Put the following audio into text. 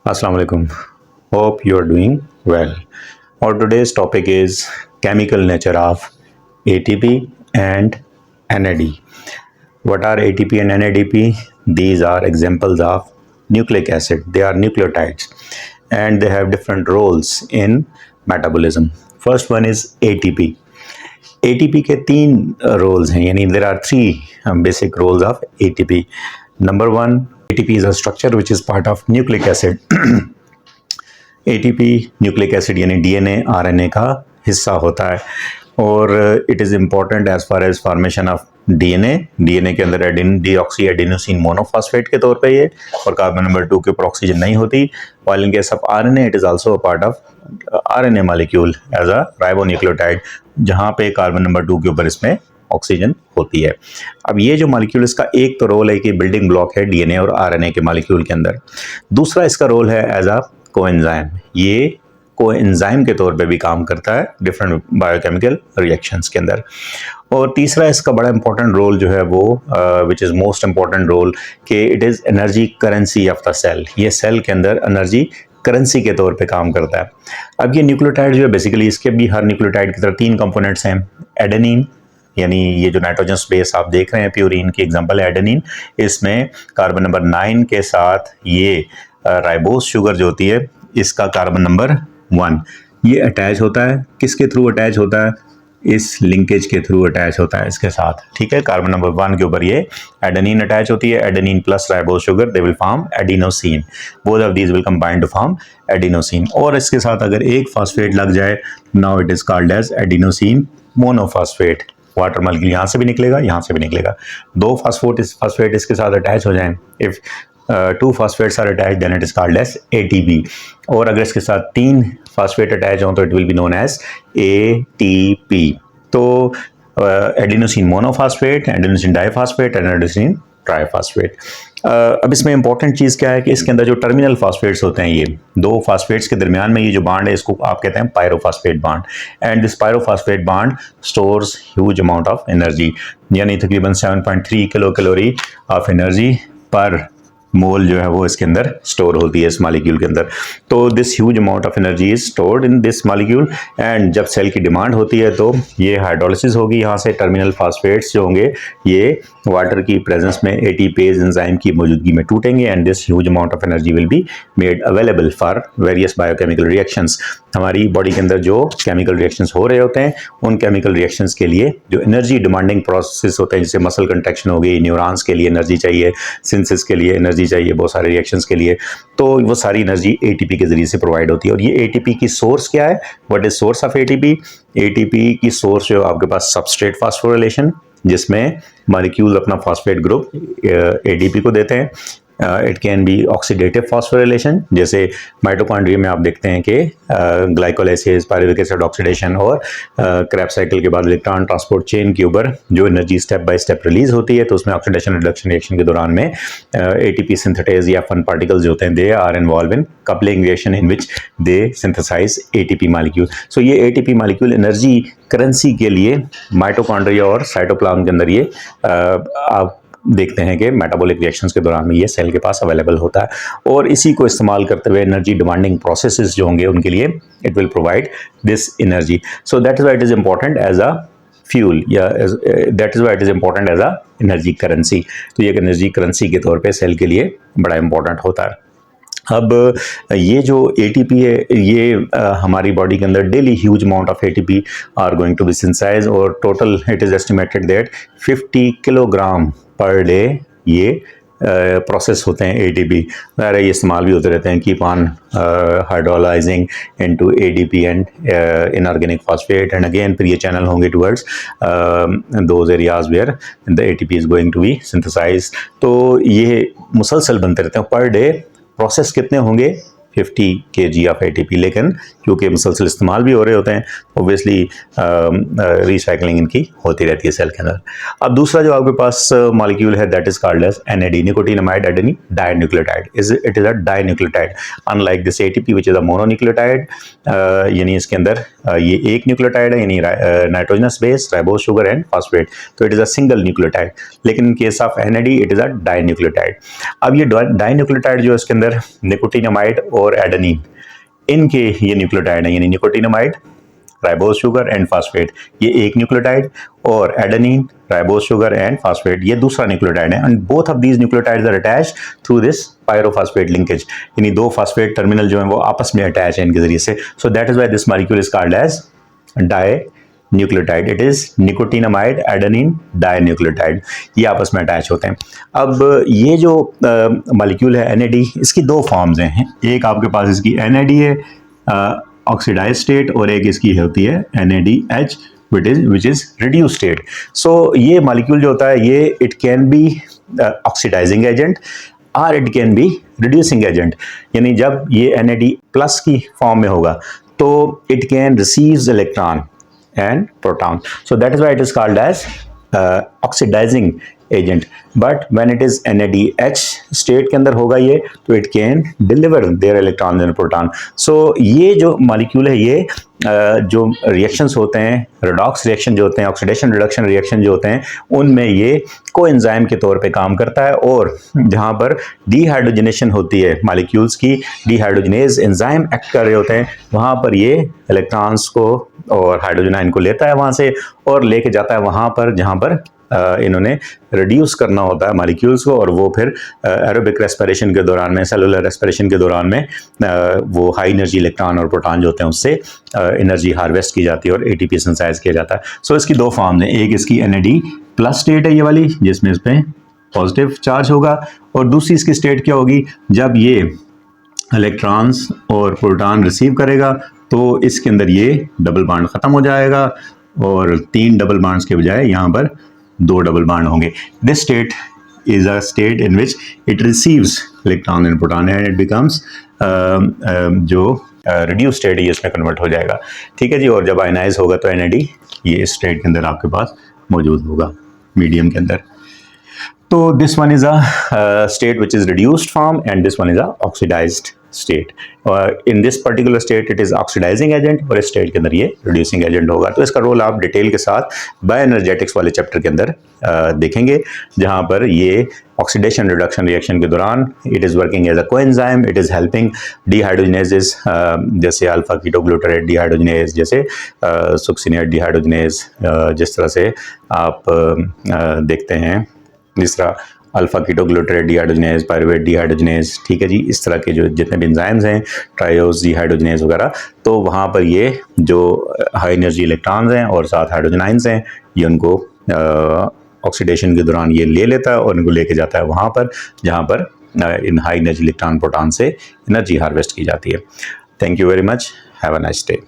Assalamu alaikum. Hope you are doing well. Our today's topic is chemical nature of ATP and NAD. What are ATP and NADP? These are examples of nucleic acid. They are nucleotides and they have different roles in metabolism. First one is ATP. ATP के तीन roles हैं, यानी there are three basic roles of ATP. Number one, ATP is a structure which is part of nucleic acid. ATP nucleic acid यानी DNA RNA का हिस्सा होता है और it is important as far as formation of DNA के अंदर deoxy adenosine monophosphate के तौर पे ये और कार्बन नंबर 2 के ऊपर ऑक्सीजन नहीं होती. While in case of RNA it is also a part of RNA molecule as a ribonucleotide, जहाँ पे कार्बन नंबर 2 के ऊपर इसमें ऑक्सीजन होती है. अब ये जो मॉलिक्यूल, इसका एक तो रोल है कि बिल्डिंग ब्लॉक है डीएनए और आरएनए के मॉलिक्यूल के अंदर. दूसरा इसका रोल है एज अ कोएंजाइम. ये कोएंजाइम के तौर पे भी काम करता है डिफरेंट बायोकेमिकल रिएक्शंस के अंदर. और तीसरा इसका बड़ा इंपॉर्टेंट रोल जो है वो which is most important role कि it is energy currency of the cell. ये सेल के अंदर एनर्जी करेंसी के तौर पे काम करता है. अब ये न्यूक्लियोटाइड जो है बेसिकली इसके भी हर न्यूक्लियोटाइड की तरह तीन कंपोनेंट्स हैं. एडेनिन यानी ये जो नाइट्रोजन बेस आप देख रहे हैं प्यूरिन की एग्जांपल है एडेनिन. इसमें कार्बन नंबर 9 के साथ ये राइबोस शुगर जो होती है इसका कार्बन नंबर 1 ये अटैच होता है. किसके थ्रू अटैच होता है? इस लिंकेज के थ्रू अटैच होता है इसके साथ. ठीक है, कार्बन नंबर 1 के ऊपर ये एडेनिन अटैच होती है. Adenine plus ribose sugar they will form adenosine. Both of these will combine to form adenosine. और इसके साथ अगर एक फॉस्फेट लग जाए, now it is called as adenosine monophosphate. Water molecule यहाँ से भी निकलेगा, यहाँ से भी निकलेगा. दो फॉस्फेट इसके साथ अटैच हो जाएं, if two phosphates are attach then it is called as ATP. और अगर इसके साथ तीन फॉस्फेट अटैच हों तो it will be known as ATP. तो adenosine monophosphate, adenosine diphosphate and adenosine triphosphate. अब इसमें इंपॉर्टेंट चीज़ क्या है कि इसके अंदर जो टर्मिनल फॉस्फेट्स होते हैं, ये दो फॉस्फेट्स के दरमियान में ये जो बॉन्ड है इसको आप कहते हैं pyrophosphate bond. And this pyrophosphate bond stores huge amount of energy, यानी तकरीबन 7.3 किलो कैलोरी ऑफ एनर्जी पर मोल जो है वो इसके अंदर स्टोर होती है इस मॉलिक्यूल के अंदर. तो this huge amount of energy is stored in this molecule. And जब सेल की डिमांड होती है तो ये हाइड्रोलिसिस होगी, यहाँ से टर्मिनल फॉस्फेट्स जो होंगे ये वाटर की प्रेजेंस में एटीपेज एंजाइम की मौजूदगी में टूटेंगे. And this huge amount of energy will be made available for various biochemical reactions. हमारी बॉडी के अंदर जो केमिकल रिएक्शंस हो रहे होते हैं उन केमिकल रिएक्शंस के लिए जो एनर्जी डिमांडिंग प्रोसेस होते हैं, जैसे मसल कंट्रैक्शन हो गई, न्यूरॉन्स के लिए एनर्जी चाहिए, सिंथेसिस के लिए एनर्जी चाहिए, बहुत सारे रिएक्शंस के लिए, तो वो सारी एनर्जी एटीपी के जरिए से प्रोवाइड होती है. और ये एटीपी की सोर्स क्या है? What is source of ATP? ATP की सोर्स जो आपके पास सबस्ट्रेट फास्फोरिलेशन, जिसमें मॉलिक्यूल अपना फॉस्फेट ग्रुप एडीपी को देते हैं. It can B oxidative phosphorylation, जैसे माइटोकॉन्ड्रिया में आप देखते हैं कि ग्लाइकोलाइसिस, पायरुविक एसिड ऑक्सीडेशन और क्रैब साइकिल के बाद इलेक्ट्रॉन ट्रांसपोर्ट चेन के ऊपर जो energy step by step release होती है, तो उसमें ऑक्सीडेशन रिडक्शन रिएक्शन के दौरान में एटीपी सिंथेटाइज या फन पार्टिकल्स जो होते हैं they are involve in coupling reaction in which they synthesize ATP molecule. So ये एटीपी मॉलिक्यूल एनर्जी करेंसी के लिए माइटोकॉन्ड्रिया और साइटोप्लाज्म के अंदर ये आप देखते हैं कि मेटाबॉलिक रिएक्शंस के दौरान में ये सेल के पास अवेलेबल होता है. और इसी को इस्तेमाल करते हुए एनर्जी डिमांडिंग प्रोसेसेस जो होंगे उनके लिए it will provide this energy. So that is why it is important as a fuel, या that is why it is important as a energy currency. तो ये एनर्जी करेंसी के तौर पे सेल के लिए बड़ा इंपॉर्टेंट होता है. अब ये जो एटीपी है ये हमारी बॉडी के अंदर daily huge amount of ATP are going to be synthesized और total it is estimated that 50 kilogram per day ये प्रोसेस होते हैं एटीपी. ये इस्तेमाल भी होते रहते हैं keep on hydrolyzing into ADP and inorganic phosphate. And again फिर ये चैनल होंगे towards those areas where the ATP is going to be synthesized. तो ये मुसलसल बनते रहते हैं. पर डे प्रोसेस कितने होंगे? 50 kg ऑफ ATP, लेकिन क्योंकि मुसलसल इस्तेमाल भी हो रहे होते हैं ऑब्वियसली रिसाइकलिंग इनकी होती रहती है सेल के अंदर। अब दूसरा जो आपके पास मॉलिक्यूल है that is called as NAD, nicotinamide adenine dinucleotide. It is a dinucleotide unlike this ATP which is a mononucleotide, यानी इसके अंदर ये एक न्यूक्लियोटाइड है, यानी nitrogenous base, ribose sugar and phosphate, तो it is a single nucleotide. लेकिन in case of NAD it is a dinucleotide. अब ये डाइन्यूक्लियोटाइड जो इसके अंदर निकोटिनामाइड और एडेनिन, इनके ये न्यूक्लियोटाइड है, यानी nicotinamide, ribose sugar and phosphate ये एक न्यूक्लियोटाइड, और adenine, ribose sugar and phosphate ये दूसरा न्यूक्लियोटाइड है। And both of these nucleotides are attached through this pyrophosphate linkage, यानी दो फास्फेट टर्मिनल जो है वो आपस में अटैच है इनके जरिए से। So that is why this molecule is called as dinucleotide. It is nicotinamide adenine dinucleotide, ये आपस में अटैच होते हैं। अब ये जो मॉलिक्यूल है NAD, इसकी दो फॉर्म्स हैं। एक आपके पास इसकी NAD है ऑक्सीडाइज स्टेट, और एक इसकी होती है NADH which is reduce state. So ये मॉलिक्यूल जो होता है ये it can be oxidizing agent और it can be reducing agent, यानी जब ये NAD प्लस की फॉर्म में होगा तो it can receives electron and proton, so that is why it is called as oxidizing agent. But when it is NADH state के अंदर होगा ये, तो it can deliver their electron and proton. So ये जो मॉलिक्यूल है ये जो रिएक्शंस होते हैं, रेडॉक्स रिएक्शन जो होते हैं, ऑक्सीडेशन रिडक्शन रिएक्शन जो होते हैं, उनमें ये कोएंजाइम के तौर पे काम करता है। और जहाँ पर डीहाइड्रोजनेशन होती है मॉलिक्यूल्स की, डीहाइड्रोजनेज एंजाइम एक्ट कर रहे होते हैं, वहाँ पर ये इलेक्ट्रॉन्स को और हाइड्रोजन आयन को लेता है वहाँ से और लेके जाता है वहाँ पर जहाँ पर इन्होंने रिड्यूस करना होता है मॉलिक्यूल्स को, और वो फिर एरोबिक रेस्पिरेशन के दौरान में, सेलुलर रेस्पिरेशन के दौरान में वो हाई एनर्जी इलेक्ट्रॉन और प्रोटॉन जो होते हैं उससे एनर्जी हार्वेस्ट की जाती है और ATP सिंथेसाइज किया जाता है। सो इसकी दो फॉर्म है, एक इसकी NAD प्लस स्टेट है ये वाली जिसमें इस पर पॉजिटिव चार्ज होगा, और दूसरी इसकी स्टेट क्या होगी, जब ये इलेक्ट्रॉन्स और प्रोटॉन रिसीव करेगा तो इसके अंदर ये डबल बॉन्ड ख़त्म हो जाएगा और 3 डबल बॉन्ड्स के बजाय यहाँ पर 2 डबल बॉन्ड होंगे। This state is a state in which it receives electron and proton and it becomes जो reduced state है इसमें कन्वर्ट हो जाएगा। ठीक है जी, और जब आयनाइज होगा तो NAD ये इस स्टेट के अंदर आपके पास मौजूद होगा मीडियम के अंदर। तो this one is a state which is reduced form and this one is a oxidised state. In this particular state it is oxidising agent और इस स्टेट के अंदर ये रिड्यूसिंग एजेंट होगा। तो इसका रोल आप डिटेल के साथ बायोएनर्जेटिक्स वाले चैप्टर के अंदर देखेंगे, जहां पर ये ऑक्सीडेशन रिडक्शन रिएक्शन के दौरान it is working as a coenzyme, it is helping dehydrogenases जैसे अल्फा कीटोग्लूटारेट डीहाइड्रोजनेज, जैसे सुक्सिनेट डीहाइड्रोजनेज, जिस तरह से आप देखते हैं जिस तरह alpha ketoglutarate dehydrogenase, pyruvate dehydrogenase, ठीक है जी, इस तरह के जो जितने भी एंजाइम्स हैं, ट्रायोज डीहाइड्रोजनेज वगैरह, तो वहाँ पर ये जो हाई एनर्जी इलेक्ट्रॉन्स हैं और साथ हाइड्रोजन आयंस हैं ये उनको ऑक्सीडेशन के दौरान ये ले लेता है और इनको लेके जाता है वहाँ पर जहाँ पर इन हाई एनर्जी इलेक्ट्रॉन प्रोटॉन से एनर्जी हार्वेस्ट की जाती है। Thank you very much, have a nice day.